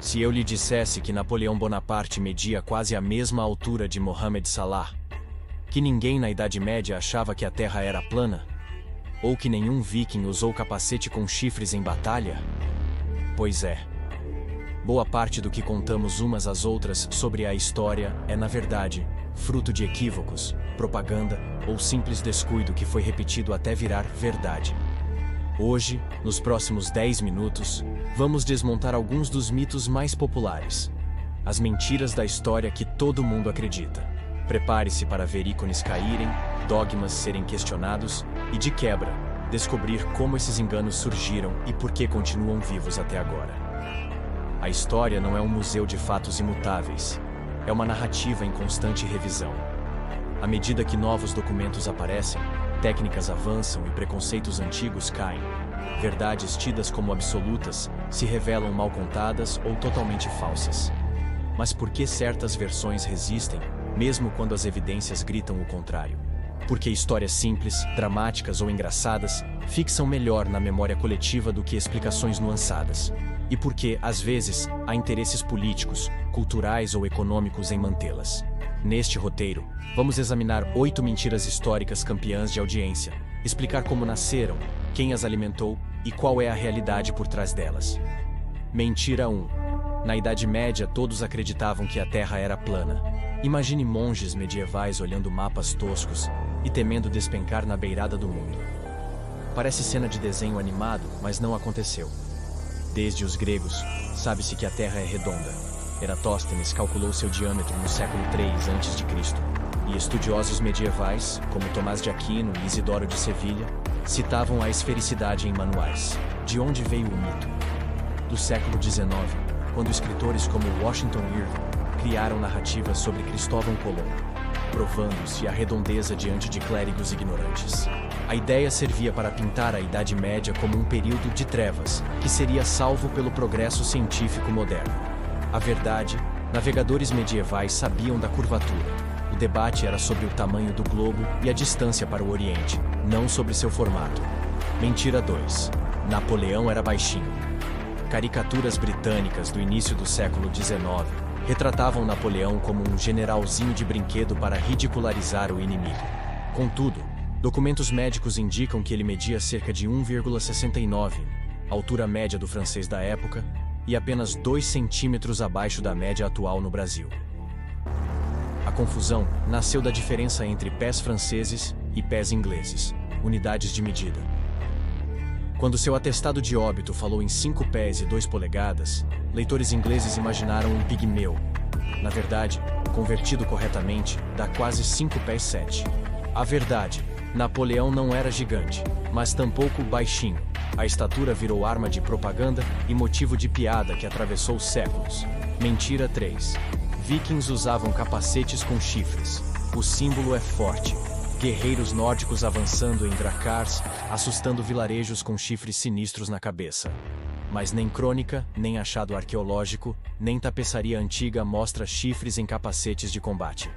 Se eu lhe dissesse que Napoleão Bonaparte media quase a mesma altura de Mohamed Salah, que ninguém na Idade Média achava que a Terra era plana, ou que nenhum viking usou capacete com chifres em batalha? Pois é. Boa parte do que contamos umas às outras sobre a história é, na verdade, fruto de equívocos, propaganda ou simples descuido que foi repetido até virar verdade. Hoje, nos próximos 10 minutos, vamos desmontar alguns dos mitos mais populares. As mentiras da história que todo mundo acredita. Prepare-se para ver ícones caírem, dogmas serem questionados e, de quebra, descobrir como esses enganos surgiram e por que continuam vivos até agora. A história não é um museu de fatos imutáveis. É uma narrativa em constante revisão. À medida que novos documentos aparecem, técnicas avançam e preconceitos antigos caem. Verdades tidas como absolutas se revelam mal contadas ou totalmente falsas. Mas por que certas versões resistem, mesmo quando as evidências gritam o contrário? Porque histórias simples, dramáticas ou engraçadas fixam melhor na memória coletiva do que explicações nuançadas. E porque, às vezes, há interesses políticos, culturais ou econômicos em mantê-las. Neste roteiro, vamos examinar 8 mentiras históricas campeãs de audiência, explicar como nasceram, quem as alimentou e qual é a realidade por trás delas. Mentira 1. Na Idade Média, todos acreditavam que a Terra era plana. Imagine monges medievais olhando mapas toscos e temendo despencar na beirada do mundo. Parece cena de desenho animado, mas não aconteceu. Desde os gregos, sabe-se que a Terra é redonda. Eratóstenes calculou seu diâmetro no século III a.C., e estudiosos medievais, como Tomás de Aquino e Isidoro de Sevilha, citavam a esfericidade em manuais. De onde veio o mito? Do século XIX, quando escritores como Washington Irving criaram narrativas sobre Cristóvão Colombo, provando-se a redondeza diante de clérigos ignorantes. A ideia servia para pintar a Idade Média como um período de trevas, que seria salvo pelo progresso científico moderno. A verdade, navegadores medievais sabiam da curvatura. O debate era sobre o tamanho do globo e a distância para o Oriente, não sobre seu formato. Mentira 2. Napoleão era baixinho. Caricaturas britânicas do início do século XIX retratavam Napoleão como um generalzinho de brinquedo para ridicularizar o inimigo. Contudo, documentos médicos indicam que ele media cerca de 1,69, altura média do francês da época, e apenas 2 centímetros abaixo da média atual no Brasil. A confusão nasceu da diferença entre pés franceses e pés ingleses, unidades de medida. Quando seu atestado de óbito falou em 5 pés e 2 polegadas, leitores ingleses imaginaram um pigmeu. Na verdade, convertido corretamente, dá quase 5 pés 7. A verdade, Napoleão não era gigante, mas tampouco baixinho. A estatura virou arma de propaganda e motivo de piada que atravessou séculos. Mentira 3. Vikings usavam capacetes com chifres. O símbolo é forte. Guerreiros nórdicos avançando em dracars, assustando vilarejos com chifres sinistros na cabeça. Mas nem crônica, nem achado arqueológico, nem tapeçaria antiga mostra chifres em capacetes de combate.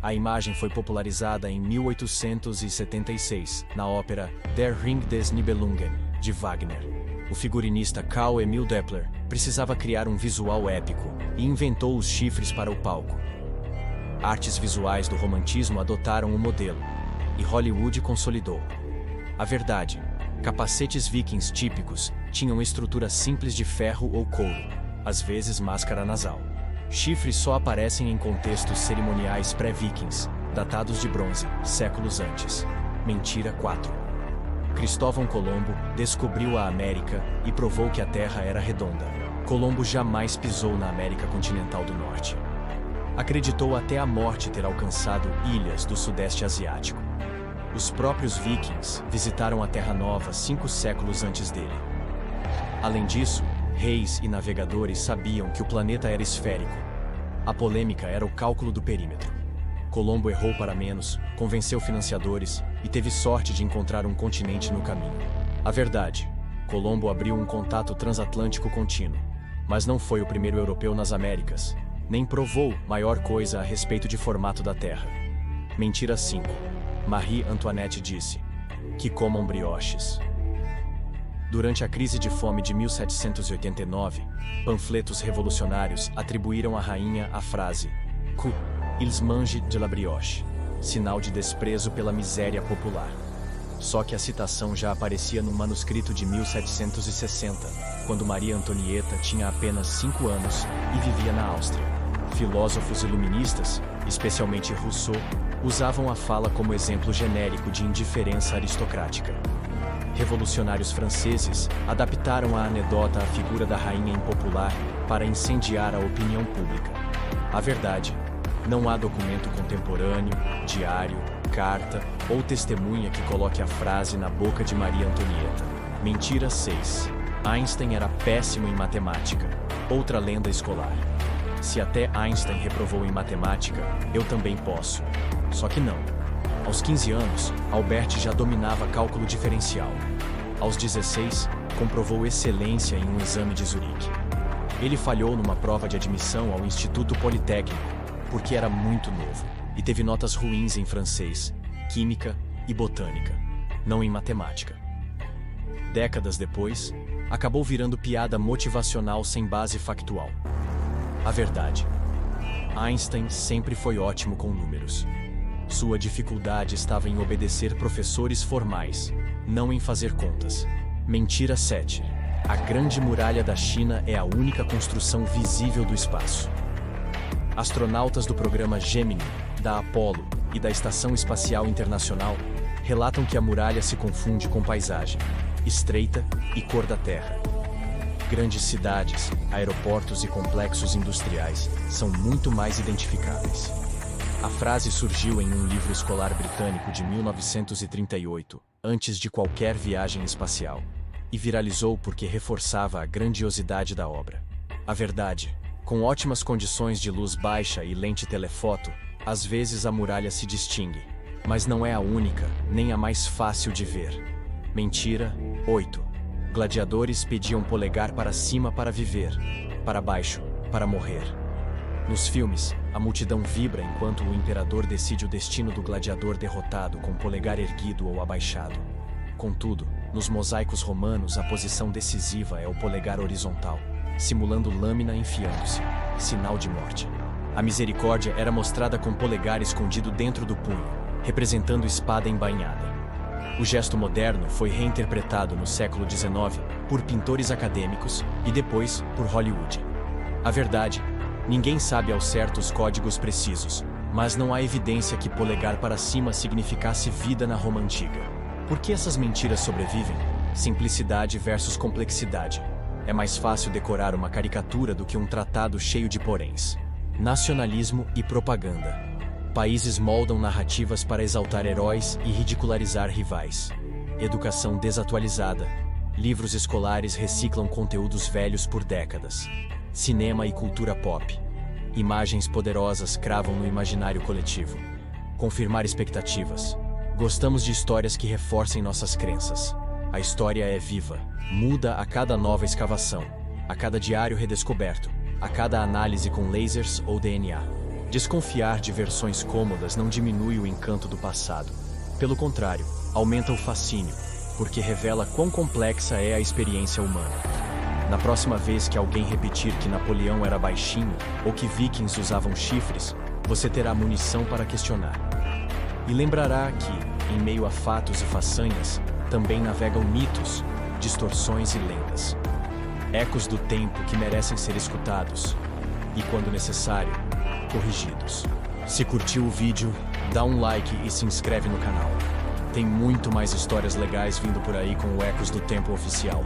A imagem foi popularizada em 1876, na ópera Der Ring des Nibelungen, de Wagner. O figurinista Karl Emil Doppler precisava criar um visual épico e inventou os chifres para o palco. Artes visuais do romantismo adotaram o modelo, e Hollywood consolidou. A verdade, capacetes vikings típicos tinham estrutura simples de ferro ou couro, às vezes máscara nasal. Chifres só aparecem em contextos cerimoniais pré-vikings, datados de bronze, séculos antes. Mentira 4. Cristóvão Colombo descobriu a América e provou que a Terra era redonda. Colombo jamais pisou na América continental do Norte. Acreditou até a morte ter alcançado ilhas do Sudeste Asiático. Os próprios vikings visitaram a Terra Nova 5 séculos antes dele. Além disso, reis e navegadores sabiam que o planeta era esférico. A polêmica era o cálculo do perímetro. Colombo errou para menos, convenceu financiadores e teve sorte de encontrar um continente no caminho. A verdade, Colombo abriu um contato transatlântico contínuo, mas não foi o primeiro europeu nas Américas, nem provou maior coisa a respeito de formato da Terra. Mentira 5. Marie Antoinette disse: que comam brioches. Durante a crise de fome de 1789, panfletos revolucionários atribuíram à rainha a frase "Coup, ils mangent de la brioche", sinal de desprezo pela miséria popular. Só que a citação já aparecia no manuscrito de 1760, quando Maria Antonieta tinha apenas 5 anos e vivia na Áustria. Filósofos iluministas, especialmente Rousseau, usavam a fala como exemplo genérico de indiferença aristocrática. Revolucionários franceses adaptaram a anedota à figura da rainha impopular para incendiar a opinião pública. A verdade, não há documento contemporâneo, diário, carta ou testemunha que coloque a frase na boca de Maria Antonieta. Mentira 6. Einstein era péssimo em matemática. Outra lenda escolar. Se até Einstein reprovou em matemática, eu também posso. Só que não. Aos 15 anos, Albert já dominava cálculo diferencial. Aos 16, comprovou excelência em um exame de Zurique. Ele falhou numa prova de admissão ao Instituto Politécnico, porque era muito novo, e teve notas ruins em francês, química e botânica, não em matemática. Décadas depois, acabou virando piada motivacional sem base factual. A verdade: Einstein sempre foi ótimo com números. Sua dificuldade estava em obedecer professores formais, não em fazer contas. Mentira 7. A Grande Muralha da China é a única construção visível do espaço. Astronautas do programa Gemini, da Apollo e da Estação Espacial Internacional relatam que a muralha se confunde com paisagem, estreita e cor da Terra. Grandes cidades, aeroportos e complexos industriais são muito mais identificáveis. A frase surgiu em um livro escolar britânico de 1938, antes de qualquer viagem espacial, e viralizou porque reforçava a grandiosidade da obra. A verdade: com ótimas condições de luz baixa e lente telefoto, às vezes a muralha se distingue, mas não é a única, nem a mais fácil de ver. Mentira 8. Gladiadores pediam polegar para cima para viver, para baixo para morrer. Nos filmes, a multidão vibra enquanto o imperador decide o destino do gladiador derrotado com o polegar erguido ou abaixado. Contudo, nos mosaicos romanos a posição decisiva é o polegar horizontal, simulando lâmina enfiando-se, sinal de morte. A misericórdia era mostrada com polegar escondido dentro do punho, representando espada embainhada. O gesto moderno foi reinterpretado no século XIX por pintores acadêmicos e depois por Hollywood. A verdade: ninguém sabe ao certo os códigos precisos, mas não há evidência que polegar para cima significasse vida na Roma antiga. Por que essas mentiras sobrevivem? Simplicidade versus complexidade. É mais fácil decorar uma caricatura do que um tratado cheio de poréns. Nacionalismo e propaganda. Países moldam narrativas para exaltar heróis e ridicularizar rivais. Educação desatualizada. Livros escolares reciclam conteúdos velhos por décadas. Cinema e cultura pop. Imagens poderosas cravam no imaginário coletivo. Confirmar expectativas. Gostamos de histórias que reforcem nossas crenças. A história é viva, muda a cada nova escavação, a cada diário redescoberto, a cada análise com lasers ou DNA. Desconfiar de versões cômodas não diminui o encanto do passado. Pelo contrário, aumenta o fascínio, porque revela quão complexa é a experiência humana. Na próxima vez que alguém repetir que Napoleão era baixinho ou que vikings usavam chifres, você terá munição para questionar. E lembrará que, em meio a fatos e façanhas, também navegam mitos, distorções e lendas. Ecos do tempo que merecem ser escutados e, quando necessário, corrigidos. Se curtiu o vídeo, dá um like e se inscreve no canal. Tem muito mais histórias legais vindo por aí com o Ecos do Tempo oficial.